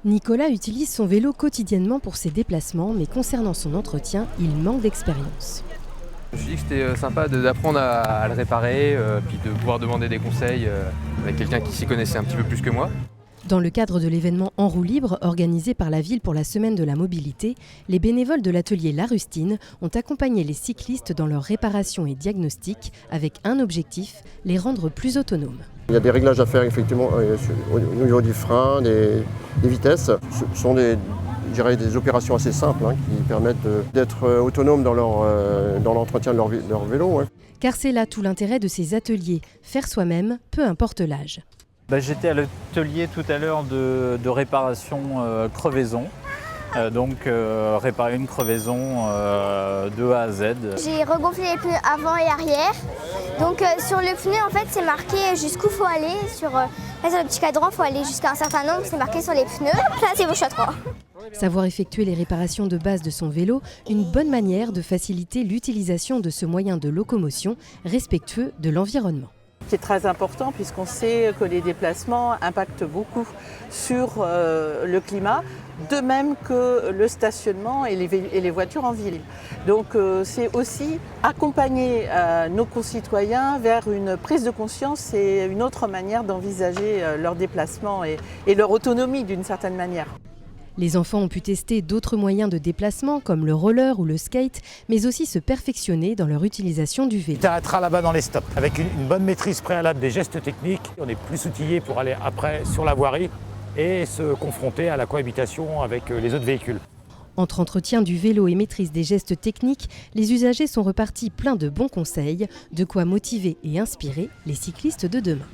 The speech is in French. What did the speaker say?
Nicolas utilise son vélo quotidiennement pour ses déplacements, mais concernant son entretien, il manque d'expérience. Je me suis dit que c'était sympa d'apprendre à le réparer, puis de pouvoir demander des conseils avec quelqu'un qui s'y connaissait un petit peu plus que moi. Dans le cadre de l'événement En roue libre organisé par la ville pour la semaine de la mobilité, les bénévoles de l'atelier La Rustine ont accompagné les cyclistes dans leur réparation et diagnostic avec un objectif, les rendre plus autonomes. Il y a des réglages à faire effectivement au niveau du frein, des vitesses. Ce sont des opérations assez simples qui permettent d'être autonomes dans l'entretien de leur vélo. Ouais. Car c'est là tout l'intérêt de ces ateliers, faire soi-même, peu importe l'âge. J'étais à l'atelier tout à l'heure de réparation crevaison. Réparer une crevaison de A à Z. J'ai regonflé les pneus avant et arrière. Donc sur le pneu en fait c'est marqué jusqu'où il faut aller. Sur le petit cadran il faut aller jusqu'à un certain nombre, c'est marqué sur les pneus. Là c'est vos choix 3. Savoir effectuer les réparations de base de son vélo, une bonne manière de faciliter l'utilisation de ce moyen de locomotion respectueux de l'environnement. C'est très important puisqu'on sait que les déplacements impactent beaucoup sur le climat, de même que le stationnement et les voitures en ville. Donc c'est aussi accompagner nos concitoyens vers une prise de conscience et une autre manière d'envisager leur déplacement et leur autonomie d'une certaine manière. Les enfants ont pu tester d'autres moyens de déplacement comme le roller ou le skate, mais aussi se perfectionner dans leur utilisation du vélo. Tu t'arrêteras là-bas dans les stops. Avec une bonne maîtrise préalable des gestes techniques, on est plus outillé pour aller après sur la voirie et se confronter à la cohabitation avec les autres véhicules. Entre entretien du vélo et maîtrise des gestes techniques, les usagers sont repartis pleins de bons conseils, de quoi motiver et inspirer les cyclistes de demain.